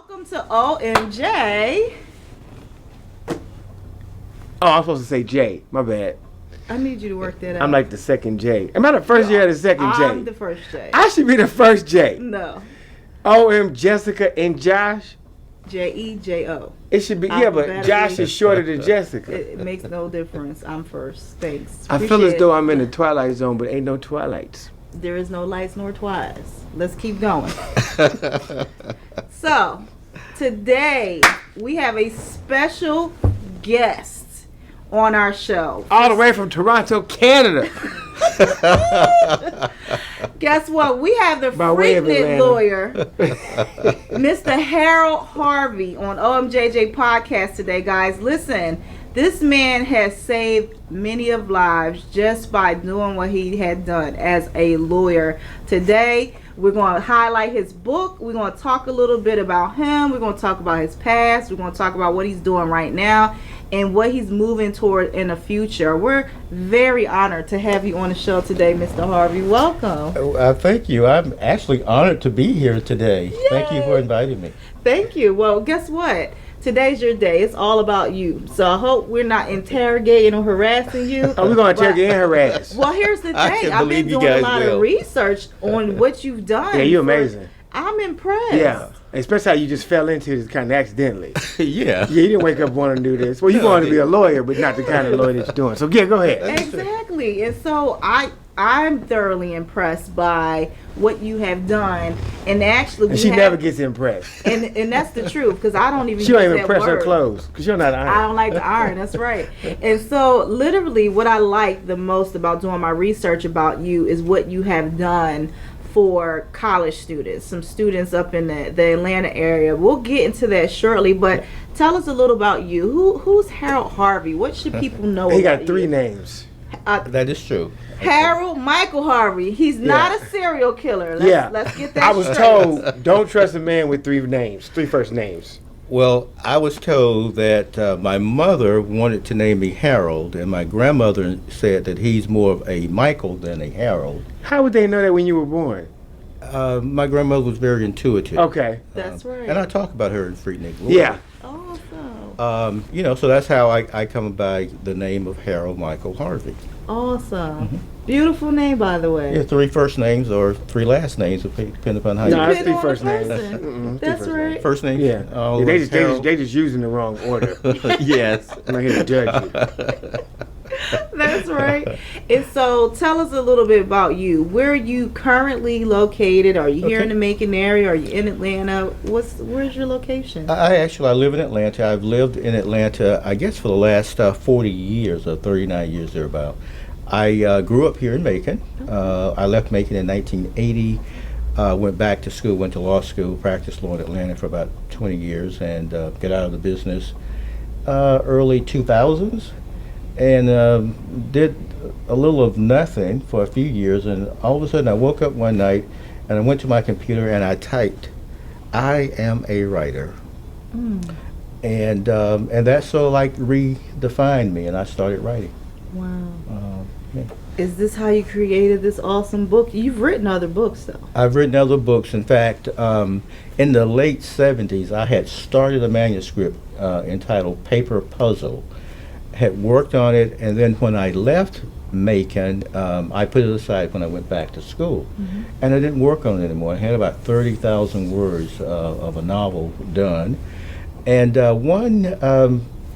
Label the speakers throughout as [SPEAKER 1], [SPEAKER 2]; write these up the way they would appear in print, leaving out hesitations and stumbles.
[SPEAKER 1] Welcome to OMJ.
[SPEAKER 2] Oh, I'm supposed to say J. My bad.
[SPEAKER 1] I need you to work that out.
[SPEAKER 2] I'm like the second J. Am I the first J or the second J?
[SPEAKER 1] I'm the first J.
[SPEAKER 2] I should be the first J.
[SPEAKER 1] No.
[SPEAKER 2] OM, Jessica, and Josh.
[SPEAKER 1] J-E-J-O.
[SPEAKER 2] It should be, yeah, but Josh is shorter than Jessica.
[SPEAKER 1] It makes no difference. I'm first. Thanks.
[SPEAKER 2] I feel as though I'm in the Twilight Zone, but ain't no Twilights.
[SPEAKER 1] There is no lights nor twice. Let's keep going. So, today we have a special guest on our show.
[SPEAKER 2] All the way from Toronto, Canada.
[SPEAKER 1] Guess what? We have the Freaknik lawyer, Mr. Harold Harvey, on OMJJ podcast today, guys. Listen, this man has saved many of lives just by doing what he had done as a lawyer. Today, we're going to highlight his book. We're going to talk a little bit about him. We're going to talk about his past. We're going to talk about what he's doing right now and what he's moving toward in the future. We're very honored to have you on the show today, Mr. Harvey. Welcome.
[SPEAKER 3] Thank you. I'm actually honored to be here today.
[SPEAKER 1] Yay.
[SPEAKER 3] Thank you for inviting me.
[SPEAKER 1] Thank you. Well, guess what? Today's your day. It's all about you. So I hope we're not interrogating or harassing you.
[SPEAKER 2] Oh, we're going to interrogate and harass.
[SPEAKER 1] Well, here's the thing. I've been doing a lot of research on what you've done.
[SPEAKER 2] Yeah, you're amazing.
[SPEAKER 1] I'm impressed.
[SPEAKER 2] Yeah, especially how you just fell into this kind of accidentally.
[SPEAKER 3] Yeah.
[SPEAKER 2] Yeah, you didn't wake up wanting to do this. Well, you wanted to be a lawyer, but not the kind of lawyer that you're doing. So, yeah, go ahead.
[SPEAKER 1] Exactly. And so I'm thoroughly impressed by what you have done. And actually,
[SPEAKER 2] she never gets impressed.
[SPEAKER 1] And that's the truth, because I don't even
[SPEAKER 2] She don't even
[SPEAKER 1] that
[SPEAKER 2] press
[SPEAKER 1] word.
[SPEAKER 2] her clothes, because you're not iron.
[SPEAKER 1] I don't like to iron. That's right. And so, literally, what I like the most about doing my research about you is what you have done for college students, some students up in the Atlanta area. We'll get into that shortly, but tell us a little about you. Who's Harold Harvey? What should people know about you?
[SPEAKER 2] He got three names.
[SPEAKER 3] That is true.
[SPEAKER 1] Harold Michael Harvey. He's not a serial killer. Let's get that
[SPEAKER 2] I was
[SPEAKER 1] straight.
[SPEAKER 2] told, don't trust a man with three first names.
[SPEAKER 3] Well, I was told that my mother wanted to name me Harold, and my grandmother said that he's more of a Michael than a Harold.
[SPEAKER 2] How would they know that when you were born?
[SPEAKER 3] My grandmother was very intuitive.
[SPEAKER 1] Okay. That's right.
[SPEAKER 3] And I talk about her in Freaknik.
[SPEAKER 2] Yeah.
[SPEAKER 1] Awesome.
[SPEAKER 3] So that's how I come by the name of Harold Michael Harvey.
[SPEAKER 1] Awesome. Mm-hmm. Beautiful name, by the way.
[SPEAKER 3] Yeah, three first names or three last names, depending upon how you...
[SPEAKER 2] No, it's three first names.
[SPEAKER 1] That's right.
[SPEAKER 3] First names?
[SPEAKER 2] Yeah.
[SPEAKER 3] Oh,
[SPEAKER 2] they just using the wrong order.
[SPEAKER 3] Yes.
[SPEAKER 2] I'm not here to judge you.
[SPEAKER 1] That's right. And so tell us a little bit about you. Where are you currently located? Are you here in the Macon area? Are you in Atlanta? Where's your location?
[SPEAKER 3] I live in Atlanta. I've lived in Atlanta, I guess, for the last 40 years or 39 years thereabout. I grew up here in Macon. I left Macon in 1980. Went back to school, went to law school, practiced law in Atlanta for about 20 years, and got out of the business early 2000s. And did a little of nothing for a few years, and all of a sudden I woke up one night and I went to my computer and I typed, "I am a writer." And that sort of like redefined me, and I started writing.
[SPEAKER 1] Wow.
[SPEAKER 3] Yeah.
[SPEAKER 1] Is this how you created this awesome book? You've written other books, though.
[SPEAKER 3] I've written other books. In fact, in the late 70s, I had started a manuscript entitled Paper Puzzle. Had worked on it, and then when I left Macon, I put it aside when I went back to school. Mm-hmm. And I didn't work on it anymore. I had about 30,000 words of a novel done. And one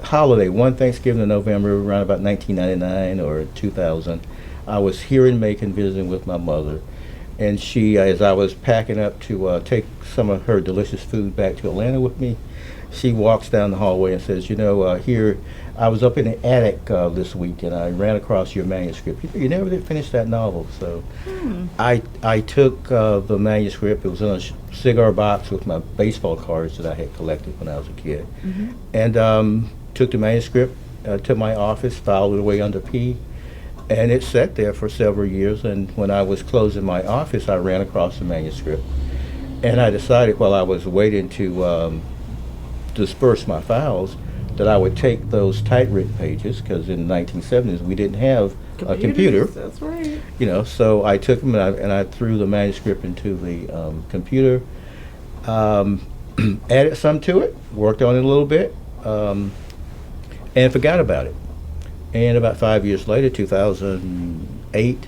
[SPEAKER 3] holiday, one Thanksgiving in November, around about 1999 or 2000, I was here in Macon visiting with my mother. And she, as I was packing up to take some of her delicious food back to Atlanta with me, she walks down the hallway and says, here, I was up in the attic this week and I ran across your manuscript. You never did finish that novel. So I took the manuscript. It was in a cigar box with my baseball cards that I had collected when I was a kid. Mm-hmm. And took the manuscript to my office, filed it away under P, and it sat there for several years. And when I was closing my office, I ran across the manuscript. And I decided while I was waiting to disperse my files that I would take those typewritten pages, because in the 1970s we didn't have a computer.
[SPEAKER 1] That's right.
[SPEAKER 3] So I took them and I threw the manuscript into the computer. added some to it, worked on it a little bit, and forgot about it. And about 5 years later, 2008,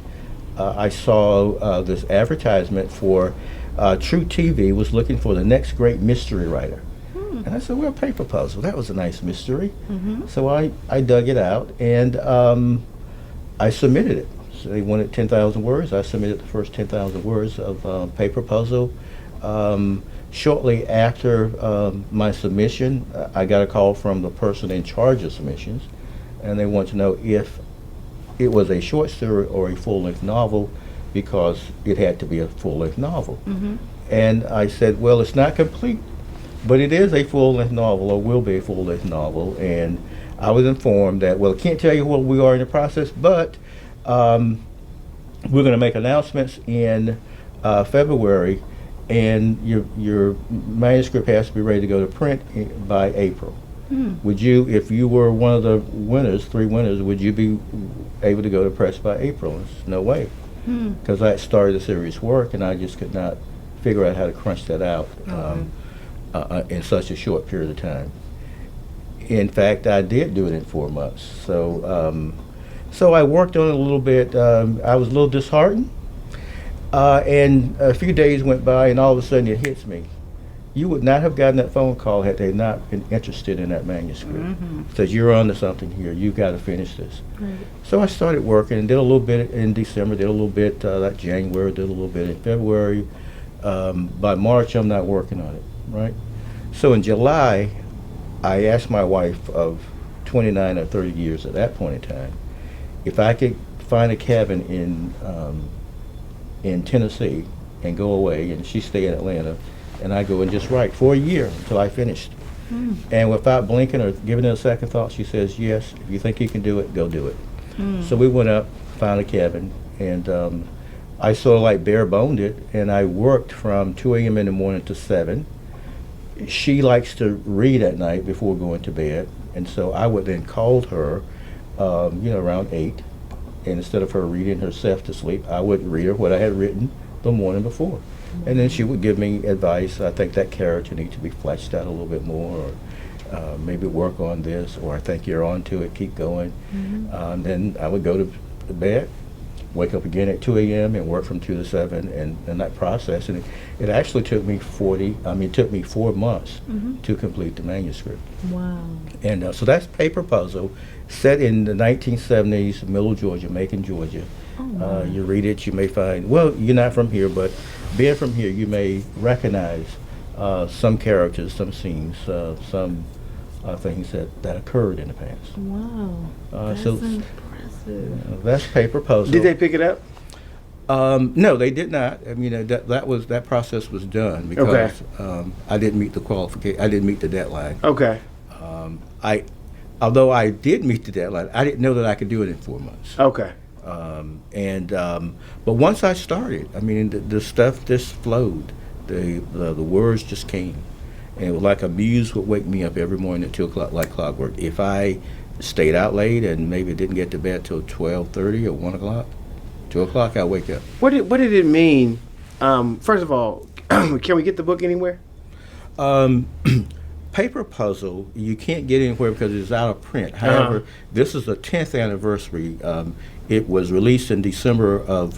[SPEAKER 3] I saw this advertisement for True TV was looking for the next great mystery writer. And I said, well, Paper Puzzle, that was a nice mystery. So I dug it out, and I submitted it. So they wanted 10,000 words. I submitted the first 10,000 words of Paper Puzzle. Shortly after my submission, I got a call from the person in charge of submissions, and they wanted to know if it was a short story or a full-length novel, because it had to be a full-length novel. And I said, well, it's not complete, but it is a full-length novel, or will be a full-length novel. And I was informed that, well, I can't tell you what we are in the process, but we're going to make announcements in February, and your manuscript has to be ready to go to print by April. Would you, if you were one of the winners, 3 winners, would you be able to go to press by April? It's no way, because I had started the series work, and I just could not figure out how to crunch that out in such a short period of time. In fact, I did do it in 4 months. So I worked on it a little bit. I was a little disheartened, and a few days went by, and all of a sudden it hits me. You would not have gotten that phone call had they not been interested in that manuscript. Says, you're onto something here. You've got to finish this. So I started working and did a little bit in December, did a little bit like January, did a little bit in February. By March, I'm not working on it, right? So in July, I asked my wife of 29 or 30 years at that point in time if I could find a cabin in Tennessee and go away, and she stayed in Atlanta, and I go and just write for a year until I finished. And without blinking or giving it a second thought, she says, yes, if you think you can do it, go do it. So we went up, found a cabin, and I sort of like bare boned it, and I worked from 2 a.m. in the morning to 7. She likes to read at night before going to bed, and so I would then call her, around 8, and instead of her reading herself to sleep, I would read her what I had written the morning before. And then she would give me advice. I think that character needs to be fleshed out a little bit more, or maybe work on this, or I think you're on to it, keep going. Then I would go to bed, wake up again at 2 a.m. and work from 2 to 7, and that process. And it actually took me 4 months to complete the manuscript.
[SPEAKER 1] Wow.
[SPEAKER 3] And so that's Paper Puzzle, set in the 1970s, middle of Georgia, Macon, Georgia. You read it, you may find, well, you're not from here, but being from here, you may recognize some characters, some scenes, some things that occurred in the past.
[SPEAKER 1] Wow. That's impressive.
[SPEAKER 3] That's Paper Puzzle.
[SPEAKER 2] Did they pick it up?
[SPEAKER 3] No, they did not. I mean, that process was done because I didn't meet the qualification. I didn't meet the deadline.
[SPEAKER 2] Okay.
[SPEAKER 3] Although I did meet the deadline, I didn't know that I could do it in 4 months.
[SPEAKER 2] Okay.
[SPEAKER 3] But once I started, I mean, the stuff just flowed. The words just came, and it was like a muse would wake me up every morning at 2 o'clock, like clockwork. If I stayed out late and maybe didn't get to bed till 12:30 or 1 o'clock, 2 o'clock, I wake up.
[SPEAKER 2] What did it mean? First of all, can we get the book anywhere?
[SPEAKER 3] Paper Puzzle, you can't get anywhere because it's out of print. However, this is the 10th anniversary. It was released in December of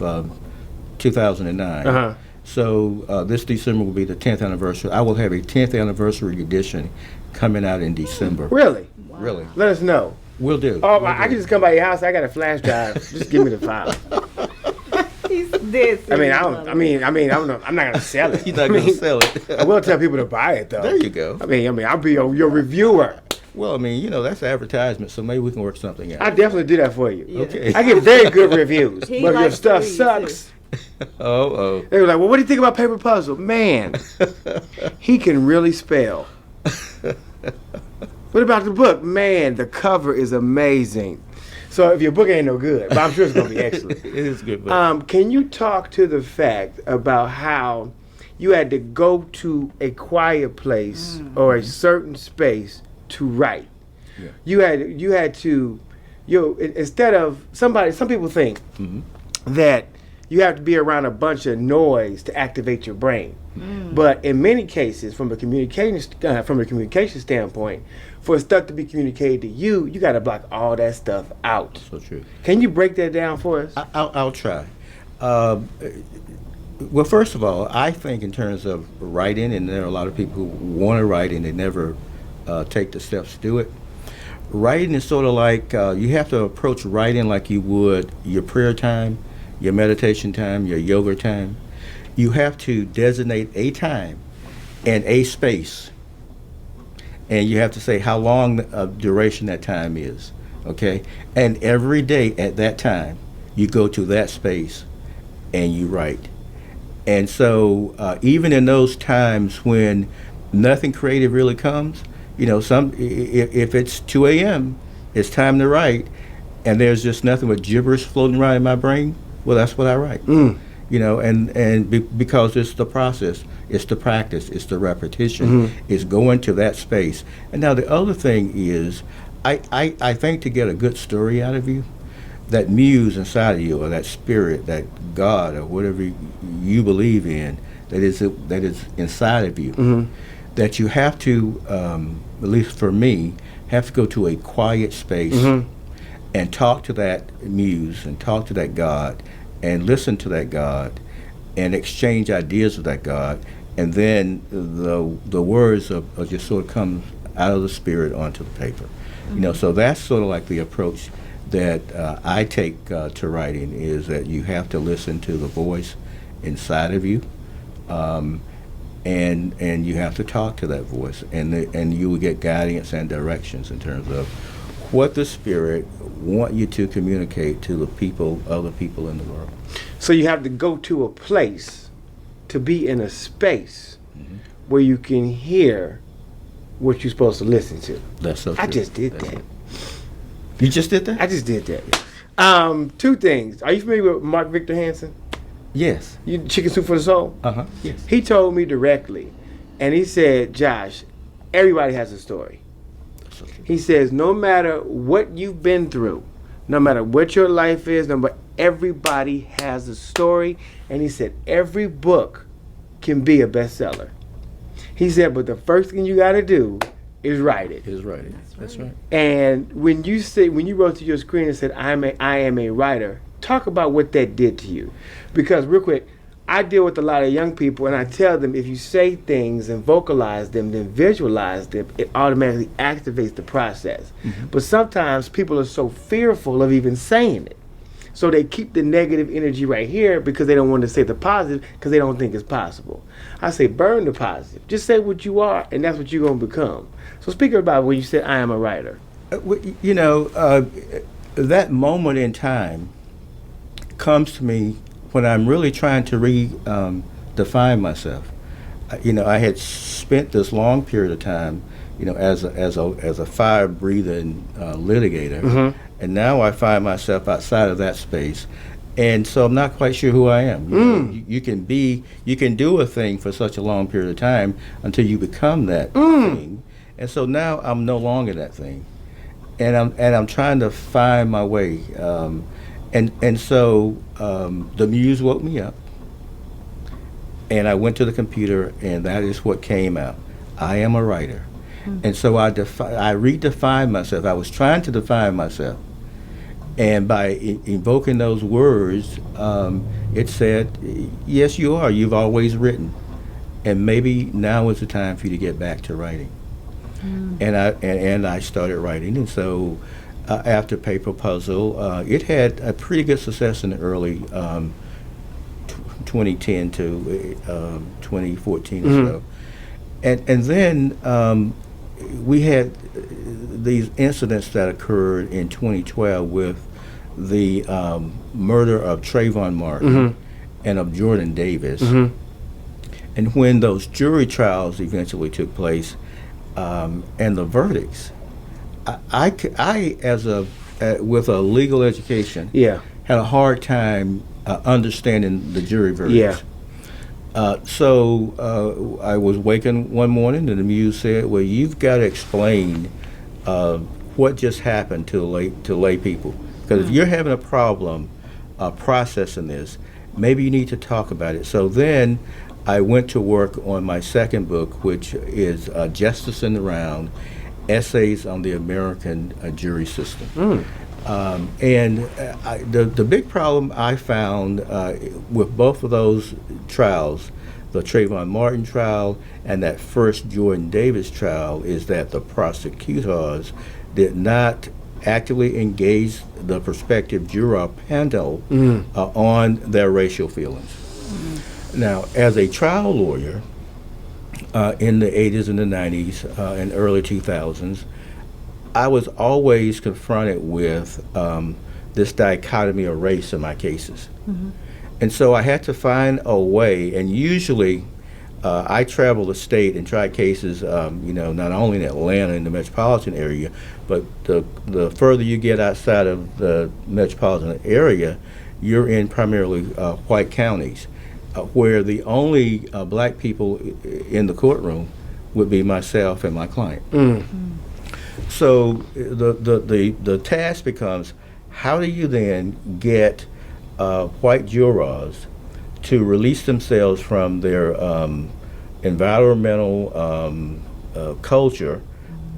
[SPEAKER 3] 2009. So this December will be the 10th anniversary. I will have a 10th anniversary edition coming out in December.
[SPEAKER 2] Really?
[SPEAKER 1] Wow.
[SPEAKER 3] Really.
[SPEAKER 2] Let us know.
[SPEAKER 3] We'll do.
[SPEAKER 2] Oh, I can just come by your house. I got a flash drive. Just give me the file.
[SPEAKER 1] He's this.
[SPEAKER 2] I'm not gonna sell it.
[SPEAKER 3] You're not going to sell it.
[SPEAKER 2] I will tell people to buy it though.
[SPEAKER 3] There you go.
[SPEAKER 2] I mean, I'll be your reviewer.
[SPEAKER 3] Well, I mean, that's advertisement, so maybe we can work something out.
[SPEAKER 2] I definitely do that for you.
[SPEAKER 1] Yeah.
[SPEAKER 3] Okay.
[SPEAKER 2] I get very good reviews,
[SPEAKER 1] He
[SPEAKER 2] but if your
[SPEAKER 1] likes
[SPEAKER 2] stuff
[SPEAKER 1] to read,
[SPEAKER 2] sucks.
[SPEAKER 3] Oh.
[SPEAKER 2] They were like, well, what do you think about Paper Puzzle? Man, he can really spell. What about the book? Man, the cover is amazing. So if your book ain't no good, but I'm sure it's going to be excellent.
[SPEAKER 3] It is good book.
[SPEAKER 2] Can you talk to the fact about how you had to go to a quiet place or a certain space to write?
[SPEAKER 3] Yeah.
[SPEAKER 2] You had to, instead of some people think that you have to be around a bunch of noise to activate your brain. But in many cases, from a communication standpoint, for stuff to be communicated to you, you got to block all that stuff out.
[SPEAKER 3] So true.
[SPEAKER 2] Can you break that down for us?
[SPEAKER 3] I'll try. Well, first of all, I think in terms of writing, and there are a lot of people who want to write and they never take the steps to do it. Writing is sort of like you have to approach writing like you would your prayer time, your meditation time, your yoga time. You have to designate a time and a space, and you have to say how long of duration that time is, okay? And every day at that time, you go to that space and you write. And so even in those times when nothing creative really comes, you know, if it's 2 a.m., it's time to write, and there's just nothing but gibberish floating around in my brain, well, that's what I write. You know, because it's the process, it's the practice, it's the repetition, it's going to that space. And now the other thing is, I think to get a good story out of you, that muse inside of you, or that spirit, that God, or whatever you believe in, that is inside of you, that you have to, at least for me, have to go to a quiet space and talk to that muse and talk to that God and listen to that God and exchange ideas with that God, and then the words are just sort of come out of the spirit onto the paper. You know, so that's sort of like the approach that I take to writing, is that you have to listen to the voice inside of you, and you have to talk to that voice, and you will get guidance and directions in terms of what the Spirit want you to communicate to the people, other people in the world.
[SPEAKER 2] So you have to go to a place to be in a space where you can hear what you're supposed to listen to.
[SPEAKER 3] That's so true.
[SPEAKER 2] I just did that.
[SPEAKER 3] You just did that?
[SPEAKER 2] I just did that. Two things. Are you familiar with Mark Victor Hansen?
[SPEAKER 3] Yes.
[SPEAKER 2] You Chicken Soup for the Soul?
[SPEAKER 3] Yes.
[SPEAKER 2] He told me directly, and he said, Josh, everybody has a story.
[SPEAKER 3] That's so true.
[SPEAKER 2] He says, no matter what you've been through, no matter what your life is, everybody has a story. And he said, every book can be a bestseller. He said, but the first thing you got to do is write it.
[SPEAKER 3] Is writing. That's right.
[SPEAKER 2] And when you wrote to your screen and said, I am a writer, talk about what that did to you. Because real quick, I deal with a lot of young people, and I tell them, if you say things and vocalize them, then visualize them, it automatically activates the process. But sometimes people are so fearful of even saying it. So they keep the negative energy right here because they don't want to say the positive, because they don't think it's possible. I say burn the positive. Just say what you are, and that's what you're going to become. So speaking about when you said, I am a writer.
[SPEAKER 3] You know, that moment in time comes to me when I'm really trying to redefine myself. You know, I had spent this long period of time, you know, as a fire-breathing litigator, and now I find myself outside of that space, and so I'm not quite sure who I am. You know, you can do a thing for such a long period of time until you become that thing, and so now I'm no longer that thing, and I'm trying to find my way, and so the muse woke me up, and I went to the computer, and that is what came out. I am a writer. And so I redefined myself. I was trying to define myself. And by invoking those words, it said, yes, you are. You've always written. And maybe now is the time for you to get back to writing. And I started writing. And so after Paper Puzzle, it had a pretty good success in the early 2010 to 2014 or so. And then we had these incidents that occurred in 2012 with the murder of Trayvon Martin and of Jordan Davis. And when those jury trials eventually took place, and the verdicts, I with a legal education, had a hard time understanding the jury verdicts. So I was waking one morning, and the muse said, well, you've got to explain what just happened to lay people. Because if you're having a problem processing this, maybe you need to talk about it. So then I went to work on my second book, which is Justice in the Round, Essays on the American Jury System. The big problem I found with both of those trials, the Trayvon Martin trial and that first Jordan Davis trial, is that the prosecutors did not actively engage the prospective juror panel on their racial feelings. Now, as a trial lawyer in the 80s and the 90s and early 2000s, I was always confronted with this dichotomy of race in my cases. And so I had to find a way, and usually I travel the state and try cases, not only in Atlanta, in the metropolitan area, but the further you get outside of the metropolitan area, you're in primarily white counties, where the only black people in the courtroom would be myself and my client. So the task becomes, how do you then get white jurors to release themselves from their environmental culture,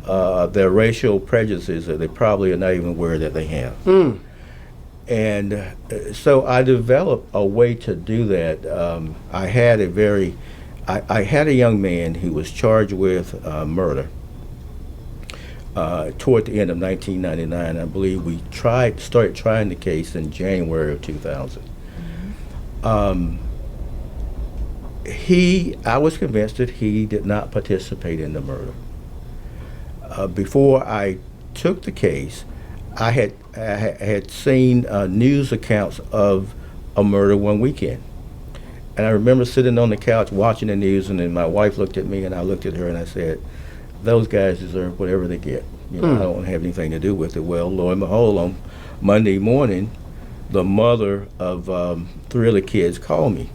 [SPEAKER 3] their racial prejudices that they probably are not even aware that they have. And so I developed a way to do that. I had a young man who was charged with murder toward the end of 1999. I believe we started trying the case in January of 2000. I was convinced that he did not participate in the murder. Before I took the case, I had seen news accounts of a murder one weekend. And I remember sitting on the couch watching the news, and then my wife looked at me and I looked at her and I said, those guys deserve whatever they get. I don't have anything to do with it. Well, lo and behold, on Monday morning, the mother of 3 of the kids called me.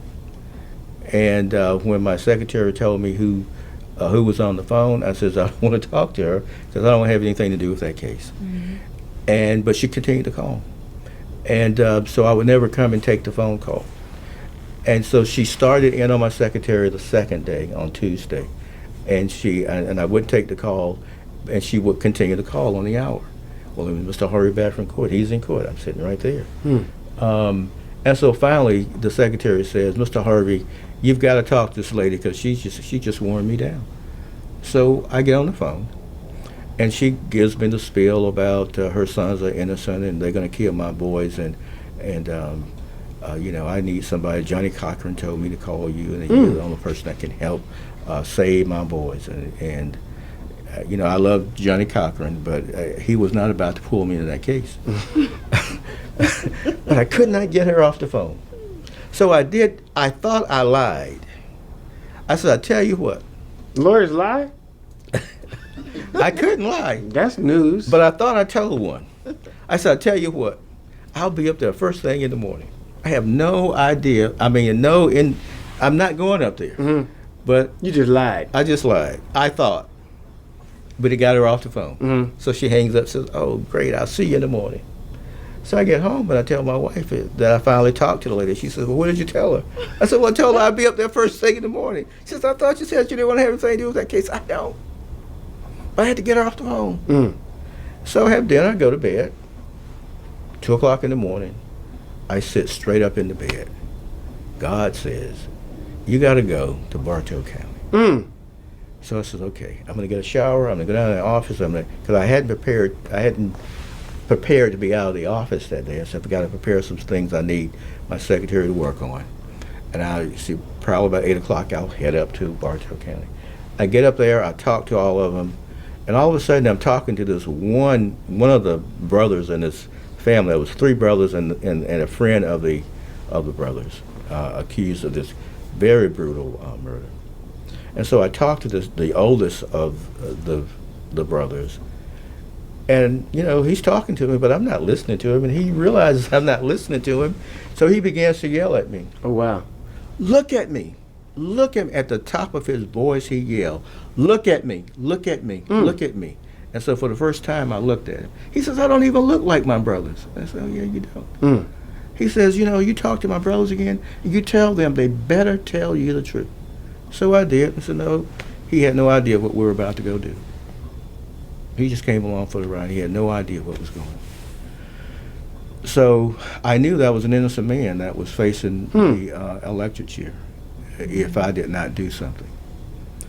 [SPEAKER 3] And when my secretary told me who was on the phone, I said, I don't want to talk to her because I don't have anything to do with that case. But she continued to call. And so I would never come and take the phone call. And so she started in on my secretary the second day, on Tuesday. And I wouldn't take the call, and she would continue to call on the hour. Well, it was Mr. Harvey back from court. He's in court. I'm sitting right there. And so finally, the secretary says, Mr. Harvey, you've got to talk to this lady because she just worn me down. So I get on the phone, and she gives me the spiel about her sons are innocent and they're going to kill my boys, and I need somebody. Johnny Cochran told me to call you, and you're the only person that can help save my boys. And I love Johnny Cochran, but he was not about to pull me into that case. But I could not get her off the phone. So I thought I lied. I said, I tell you what.
[SPEAKER 2] Lawyers lie?
[SPEAKER 3] I couldn't lie.
[SPEAKER 2] That's news.
[SPEAKER 3] But I thought I told one. I said, I tell you what. I'll be up there first thing in the morning. I have no idea. I'm not going up there. But
[SPEAKER 2] you just lied.
[SPEAKER 3] I just lied. I thought. But it got her off the phone. So she hangs up and says, oh, great, I'll see you in the morning. So I get home and I tell my wife that I finally talked to the lady. She says, well, what did you tell her? I said, well, I told her I'd be up there first thing in the morning. She says, I thought you said you didn't want to have anything to do with that case. I don't. But I had to get her off the phone. So I have dinner, I go to bed. 2 o'clock in the morning, I sit straight up in the bed. God says, you got to go to Bartow County. So I said, okay, I'm going to get a shower. I'm going to go down to the office. Because I hadn't prepared to be out of the office that day. I said, I've got to prepare some things I need my secretary to work on. And I see probably about 8 o'clock, I'll head up to Bartow County. I get up there, I talk to all of them, and all of a sudden I'm talking to this one of the brothers in this family. There was 3 brothers and a friend of the brothers accused of this very brutal murder. And so I talked to the oldest of the brothers, and he's talking to me, but I'm not listening to him, and he realizes I'm not listening to him, so he begins to yell at me.
[SPEAKER 2] Oh, wow.
[SPEAKER 3] Look at me. Look at me. At the top of his voice, he yelled, look at me, look at me, look at me. And so for the first time, I looked at him. He says, I don't even look like my brothers. I said, oh, yeah, you don't. He says, you talk to my brothers again, you tell them they better tell you the truth. So I did. I said, no, he had no idea what we were about to go do. He just came along for the ride. He had no idea what was going on. So I knew that I was an innocent man that was facing the electric chair if I did not do something.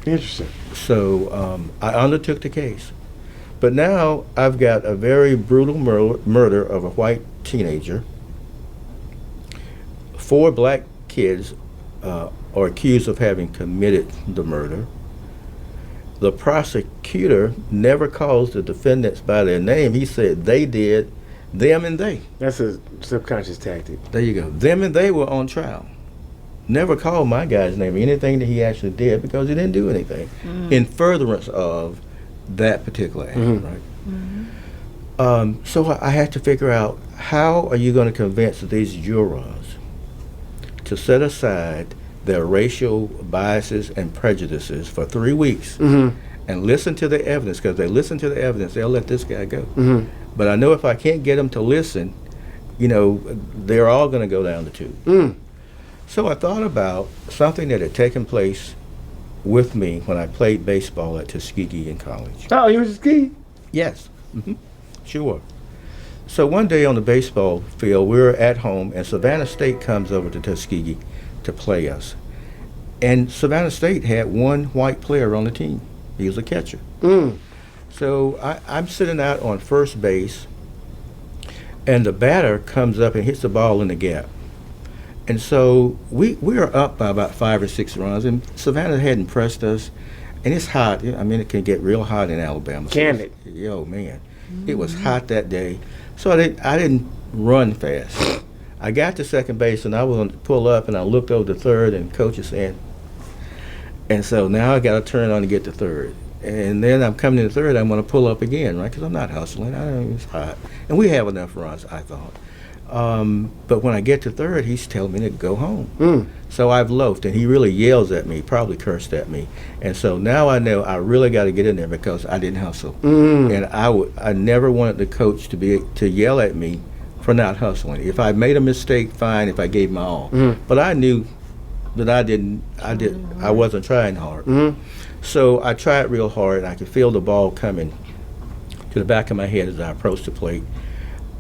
[SPEAKER 2] Interesting.
[SPEAKER 3] So I undertook the case. But now I've got a very brutal murder of a white teenager. 4 black kids are accused of having committed the murder. The prosecutor never calls the defendants by their name. He said they did, them and they.
[SPEAKER 2] That's a subconscious tactic.
[SPEAKER 3] There you go. Them and they were on trial. Never called my guy's name or anything that he actually did because he didn't do anything in furtherance of that particular act, right? So I had to figure out, how are you going to convince these jurors to set aside their racial biases and prejudices for 3 weeks and listen to the evidence? Because they listen to the evidence, they'll let this guy go. But I know if I can't get them to listen, they're all going to go down the tube. So I thought about something that had taken place with me when I played baseball at Tuskegee in college.
[SPEAKER 2] Oh, you were Tuskegee?
[SPEAKER 3] Yes, sure. So one day on the baseball field, we were at home, and Savannah State comes over to Tuskegee to play us. And Savannah State had one white player on the team. He was a catcher. So I'm sitting out on first base, and the batter comes up and hits the ball in the gap. And so we are up by about 5 or 6 runs, and Savannah hadn't pressed us, and it's hot. I mean, it can get real hot in Alabama.
[SPEAKER 2] Can it?
[SPEAKER 3] Yo, man. It was hot that day. So I didn't run fast. I got to second base, and I was going to pull up, and I looked over to third, and coach is saying, and so now I got to turn on to get to third. And then I'm coming to third, I'm going to pull up again, right? Because I'm not hustling. It's hot. And we have enough runs, I thought. But when I get to third, he's telling me to go home. So I've loafed, and he really yells at me, probably cursed at me. And so now I know I really got to get in there because I didn't hustle. And I never wanted the coach to yell at me for not hustling. If I made a mistake, fine, if I gave my all. But I knew that I wasn't trying hard. So I tried real hard, and I could feel the ball coming to the back of my head as I approached the plate.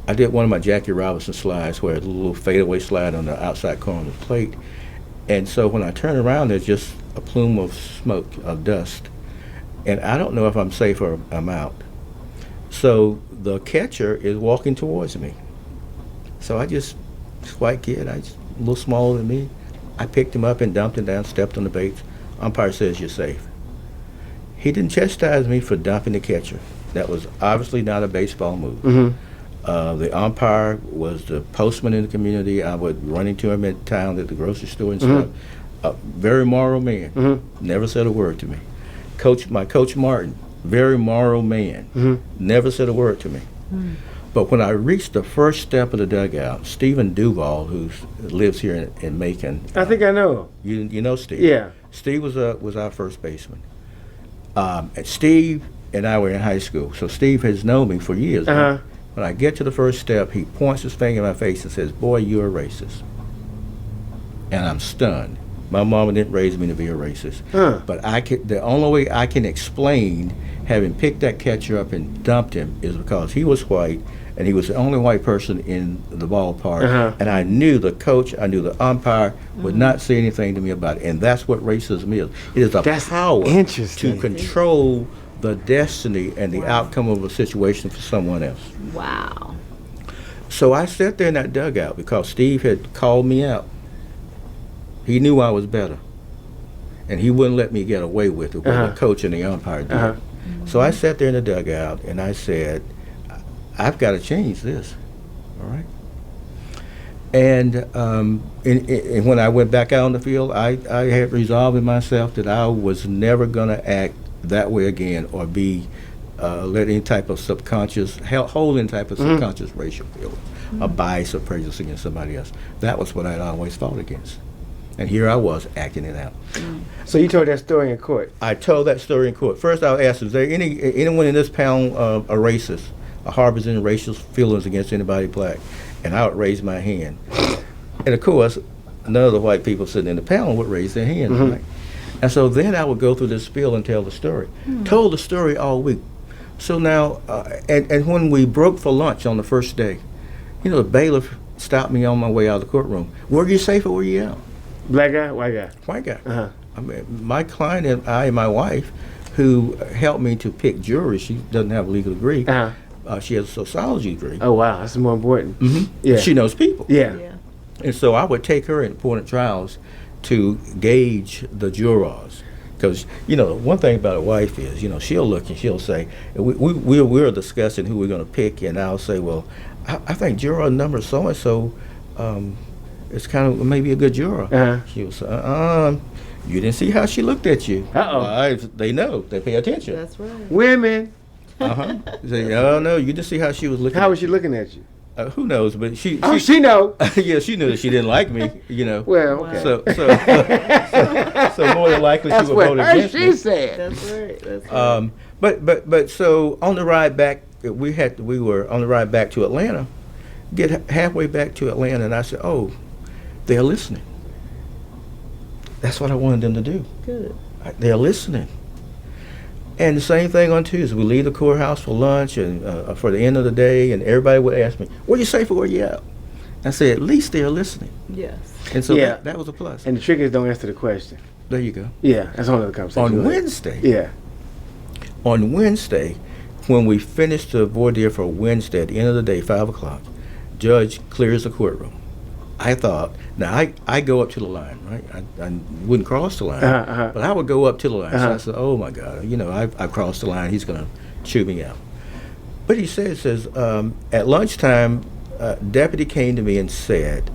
[SPEAKER 3] I did one of my Jackie Robinson slides where it's a little fadeaway slide on the outside corner of the plate. And so when I turn around, there's just a plume of smoke, of dust. And I don't know if I'm safe or I'm out. So the catcher is walking towards me. So this white kid, a little smaller than me, I picked him up and dumped him down, stepped on the base. Umpire says, you're safe. He didn't chastise me for dumping the catcher. That was obviously not a baseball move. The umpire was the postman in the community. I would run into him in town at the grocery store and stuff. A very moral man. Never said a word to me. My coach Martin, very moral man. Never said a word to me. But when I reached the first step of the dugout, Stephen Duval, who lives here in Macon.
[SPEAKER 2] I think I know.
[SPEAKER 3] You know Steve?
[SPEAKER 2] Yeah.
[SPEAKER 3] Steve was our first baseman. And Steve and I were in high school, so Steve has known me for years. When I get to the first step, he points his finger in my face and says, boy, you're a racist. And I'm stunned. My mama didn't raise me to be a racist. But the only way I can explain having picked that catcher up and dumped him is because he was white, and he was the only white person in the ballpark. And I knew the coach, I knew the umpire would not say anything to me about it. And that's what racism is. It is a power to control the destiny and the outcome of a situation for someone else.
[SPEAKER 1] Wow.
[SPEAKER 3] So I sat there in that dugout because Steve had called me out. He knew I was better, and he wouldn't let me get away with it, what the coach and the umpire did. So I sat there in the dugout, and I said, I've got to change this, all right? And when I went back out on the field, I had resolved in myself that I was never going to act that way again, or be let any type of subconscious, hold any type of subconscious racial feeling, a bias or prejudice against somebody else. That was what I'd always fought against. And here I was acting it out.
[SPEAKER 2] So you told that story in court? I
[SPEAKER 3] told that story in court. First I asked, is there anyone in this panel a racist, harbors any racial feelings against anybody black? and I would raise my hand. And of course, none of the white people sitting in the panel would raise their hands, right? And so then I would go through this spiel and tell the story. Told the story all week. So now, and when we broke for lunch on the first day, the bailiff stopped me on my way out of the courtroom. Were you safe or were you out?
[SPEAKER 2] Black guy, white guy?
[SPEAKER 3] White guy.
[SPEAKER 2] Uh-huh.
[SPEAKER 3] I mean, my client and I and my wife, who helped me to pick juries, she doesn't have a legal degree. She has a sociology degree.
[SPEAKER 2] Oh, wow. That's more important.
[SPEAKER 3] Yeah. She knows people.
[SPEAKER 2] Yeah.
[SPEAKER 3] And so I would take her in important trials to gauge the jurors. Because, one thing about a wife is, she'll look and she'll say, we're discussing who we're going to pick, and I'll say, well, I think juror number so-and-so, it's kind of maybe a good juror. She'll say, you didn't see how she looked at you. They know. They pay attention.
[SPEAKER 1] That's right.
[SPEAKER 2] Women.
[SPEAKER 3] Say, oh, no, you didn't see how she was looking
[SPEAKER 2] How was she looking at you?
[SPEAKER 3] Who knows? But she
[SPEAKER 2] know.
[SPEAKER 3] Yeah, she knew that she didn't like me.
[SPEAKER 2] Well, okay.
[SPEAKER 3] So more than likely she would vote against me.
[SPEAKER 2] She said.
[SPEAKER 1] That's right. That's right.
[SPEAKER 3] But so on the ride back, we were on the ride back to Atlanta. Get halfway back to Atlanta, and I said, "Oh, they're listening." That's what I wanted them to do.
[SPEAKER 1] Good.
[SPEAKER 3] They're listening. And the same thing on Tuesday. We leave the courthouse for lunch and for the end of the day, and everybody would ask me, "Were you safe or were you out?" I said, "At least they're listening."
[SPEAKER 1] Yes.
[SPEAKER 3] And so that was a plus.
[SPEAKER 2] And the trick is don't answer the question.
[SPEAKER 3] There you go.
[SPEAKER 2] Yeah, that's another conversation.
[SPEAKER 3] On Wednesday.
[SPEAKER 2] Yeah.
[SPEAKER 3] On Wednesday, when we finished the voir dire for Wednesday, at the end of the day, 5 o'clock, judge clears the courtroom. I thought, now I go up to the line, right? I wouldn't cross the line, but I would go up to the line. So I said, oh my God, I've crossed the line. He's going to chew me out. But he says, at lunchtime, deputy came to me and said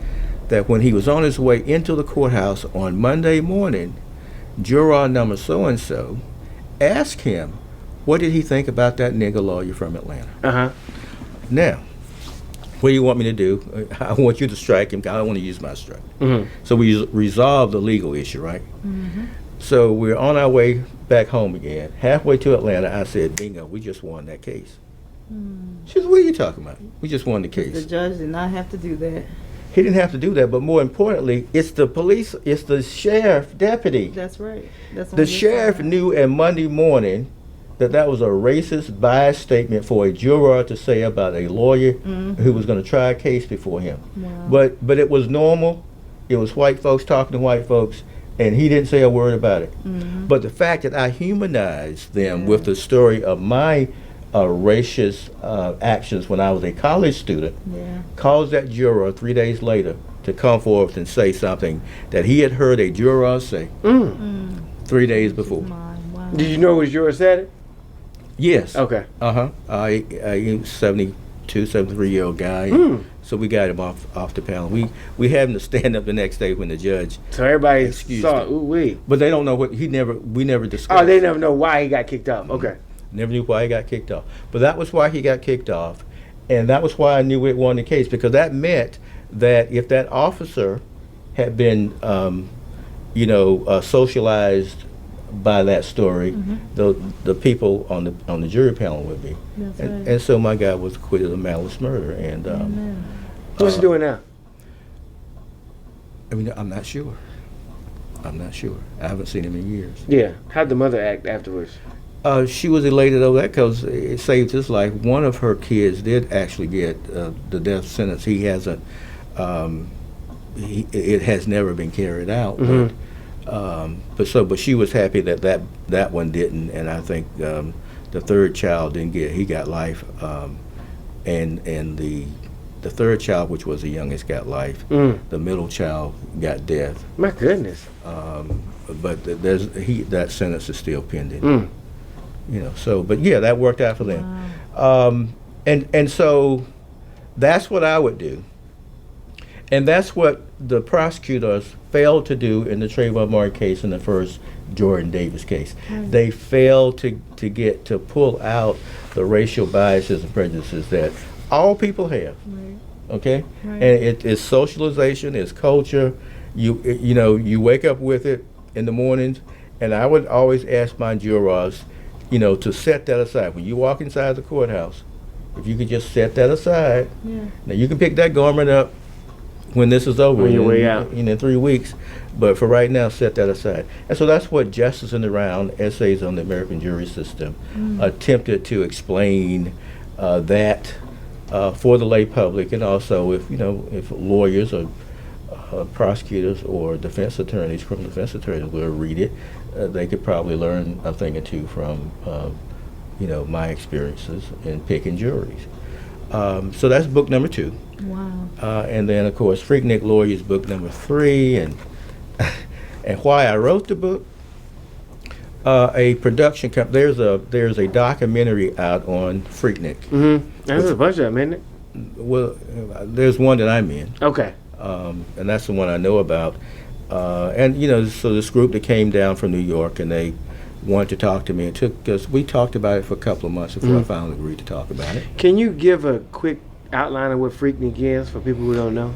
[SPEAKER 3] that when he was on his way into the courthouse on Monday morning, juror number so-and-so asked him, what did he think about that nigger lawyer from Atlanta? Now, what do you want me to do? I want you to strike him. I don't want to use my strike. So we resolved the legal issue, right? So we're on our way back home again. Halfway to Atlanta, I said, bingo, we just won that case. She said, what are you talking about? We just won the case.
[SPEAKER 1] The judge did not have to do that.
[SPEAKER 3] He didn't have to do that, but more importantly, it's the police, it's the sheriff deputy.
[SPEAKER 1] That's right. That's
[SPEAKER 3] the sheriff knew on Monday morning that was a racist, biased statement for a juror to say about a lawyer who was going to try a case before him. Wow. But it was normal. It was white folks talking to white folks, and he didn't say a word about it. But the fact that I humanized them with the story of my racist actions when I was a college student caused that juror 3 days later to come forth and say something that he had heard a juror say 3 days before.
[SPEAKER 1] Wow.
[SPEAKER 2] Did you know which juror said it?
[SPEAKER 3] Yes.
[SPEAKER 2] Okay.
[SPEAKER 3] He was 72, 73-year-old guy. So we got him off the panel. We had him to stand up the next day when the judge.
[SPEAKER 2] So everybody saw it.
[SPEAKER 3] But they don't know what we never discussed.
[SPEAKER 2] Oh, they never know why he got kicked off. Okay.
[SPEAKER 3] Never knew why he got kicked off. But that was why he got kicked off. And that was why I knew it won the case, because that meant that if that officer had been, socialized by that story, the people on the jury panel would be. And so my guy was acquitted of malice murder. And
[SPEAKER 2] what's he doing now?
[SPEAKER 3] I mean, I'm not sure. I haven't seen him in years.
[SPEAKER 2] Yeah. How'd the mother act afterwards?
[SPEAKER 3] She was elated over that because it saved his life. One of her kids did actually get the death sentence. He hasn't. It has never been carried out. But she was happy that one didn't, and I think the third child didn't get. He got life, and the third child, which was the youngest, got life. The middle child got death.
[SPEAKER 2] My goodness.
[SPEAKER 3] But that sentence is still pending. But yeah, that worked out for them.
[SPEAKER 1] Wow.
[SPEAKER 3] And so that's what I would do. And that's what the prosecutors failed to do in the Trayvon Martin case and the first Jordan Davis case. They failed to pull out the racial biases and prejudices that all people have. Okay? And it's socialization, it's culture. You wake up with it in the mornings, and I would always ask my jurors, to set that aside. When you walk inside the courthouse, If you could just set that aside.
[SPEAKER 1] Yeah.
[SPEAKER 3] Now, you can pick that garment up when this is over.
[SPEAKER 2] On your way out.
[SPEAKER 3] In 3 weeks. But for right now, set that aside. And so that's what Justice in the Round, Essays on the American Jury System, attempted to explain that for the lay public, and also if lawyers or prosecutors or defense attorneys, criminal defense attorneys will read it, they could probably learn a thing or two from my experiences in picking juries. So that's book number 2.
[SPEAKER 1] Wow.
[SPEAKER 3] And then, of course, Freaknik Lawyer is book number 3. And why I wrote the book, a production company, there's a documentary out on Freaknik.
[SPEAKER 2] Mm-hmm. There's a bunch of them, isn't it?
[SPEAKER 3] Well, there's one that I'm in.
[SPEAKER 2] Okay.
[SPEAKER 3] And that's the one I know about. So this group that came down from New York, and they wanted to talk to me. It took us, we talked about it for a couple of months before I finally agreed to talk about it.
[SPEAKER 2] Can you give a quick outline of what Freaknik is for people who don't know?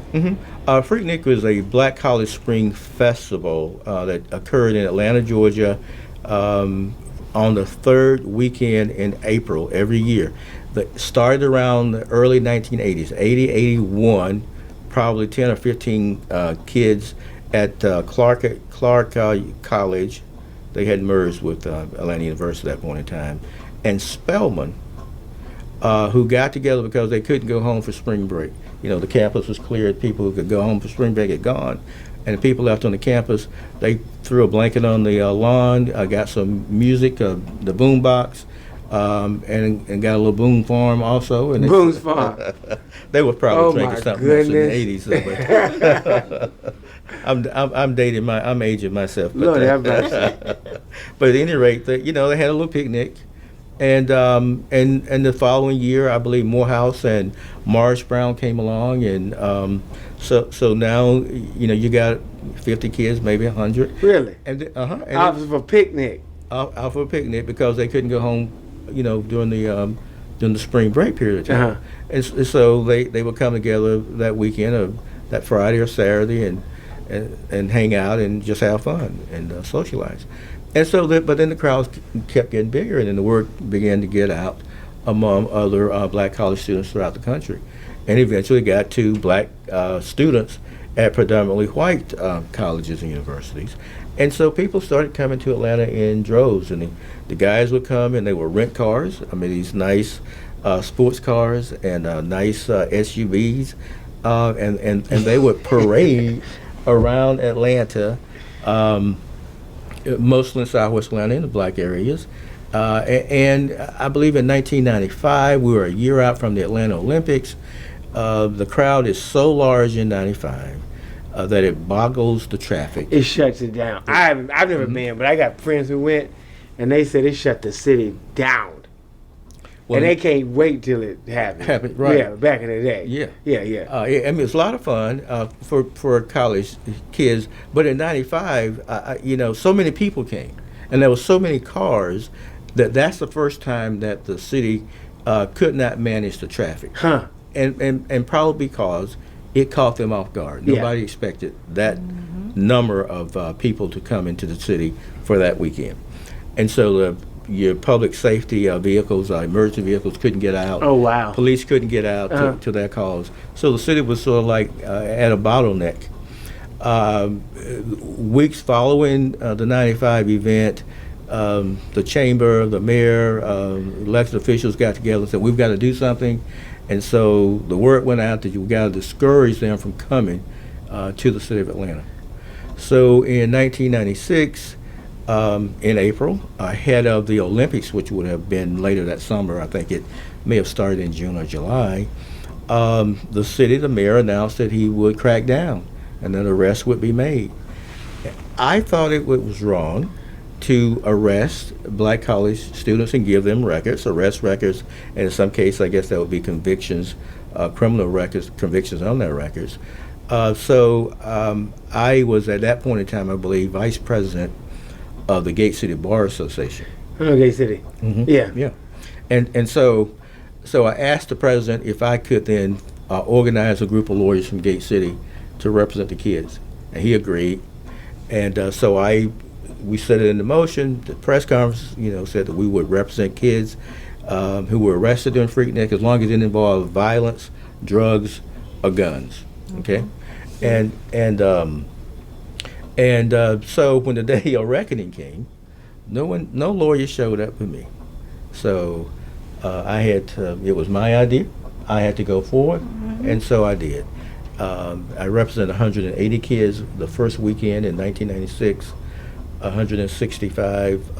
[SPEAKER 3] Freaknik was a Black College Spring Festival that occurred in Atlanta, Georgia, on the 3rd weekend in April every year. That started around the early 1980s, 80, 81, probably 10 or 15 kids at Clark College. They had merged with Atlanta University at that point in time, and Spelman, who got together because they couldn't go home for spring break. The campus was cleared. People who could go home for spring break had gone, and the people left on the campus, they threw a blanket on the lawn, got some music, the boom box, and got a little boom farm also. And
[SPEAKER 2] Boone's Farm.
[SPEAKER 3] They were probably drinking something else in the
[SPEAKER 2] goodness.
[SPEAKER 3] 80s. I'm aging myself. But,
[SPEAKER 2] Lord have mercy.
[SPEAKER 3] but at any rate, they had a little picnic, and the following year, I believe Morehouse and Morris Brown came along, and so now you got 50 kids, maybe 100.
[SPEAKER 2] Really?
[SPEAKER 3] And
[SPEAKER 2] Out for a picnic.
[SPEAKER 3] Out for a picnic because they couldn't go home, during the spring break period of time. And so they would come together that weekend, or that Friday or Saturday, and hang out and just have fun and socialize. And so, but then the crowds kept getting bigger, and then the word began to get out among other black college students throughout the country, and eventually got to black students at predominantly white colleges and universities. And so people started coming to Atlanta in droves, and the guys would come and they would rent cars. I mean, these nice sports cars and nice SUVs, and they would parade around Atlanta, mostly in Southwest Atlanta, in the black areas. And I believe in 1995, we were a year out from the Atlanta Olympics. The crowd is so large in 95 that it boggles the traffic.
[SPEAKER 2] It shuts it down. I've never been, but I got friends who went, and they said it shut the city down. Well, and they can't wait till it happens.
[SPEAKER 3] Right.
[SPEAKER 2] Yeah, back in the day.
[SPEAKER 3] Yeah. I mean, it's a lot of fun for college kids. But in '95, so many people came, and there were so many cars that's the first time that the city could not manage the traffic.
[SPEAKER 2] Huh.
[SPEAKER 3] And probably because it caught them off guard. Nobody expected that number of people to come into the city for that weekend, and so your public safety vehicles, emergency vehicles couldn't get out.
[SPEAKER 2] Oh, wow.
[SPEAKER 3] Police couldn't get out to their calls. So the city was sort of like at a bottleneck. Weeks following the 95 event, the chamber, the mayor, elected officials got together and said, we've got to do something. And so the word went out that you've got to discourage them from coming to the city of Atlanta. So in 1996, in April, ahead of the Olympics, which would have been later that summer, I think it may have started in June or July, the mayor announced that he would crack down and that arrests would be made. I thought it was wrong to arrest black college students and give them arrest records, and in some cases, I guess that would be convictions, criminal records, convictions on their records. So I was at that point in time, I believe, vice president of the Gate City Bar Association.
[SPEAKER 2] Gate City.
[SPEAKER 3] Mm-hmm.
[SPEAKER 2] Yeah.
[SPEAKER 3] And so I asked the president if I could then organize a group of lawyers from Gate City to represent the kids, and he agreed. And so we set it into motion. The press conference, said that we would represent kids who were arrested in Freaknik, as long as it didn't involve violence, drugs, or guns. Okay, and so when the day of reckoning came, no lawyer showed up for me. So I had to. It was my idea. I had to go forward, and so I did. I represented 180 kids the first weekend in 1996, 165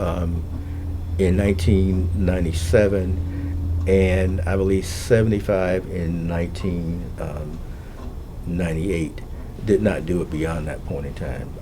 [SPEAKER 3] in 1997, and I believe 75 in 1998. Did not do it beyond that point in time.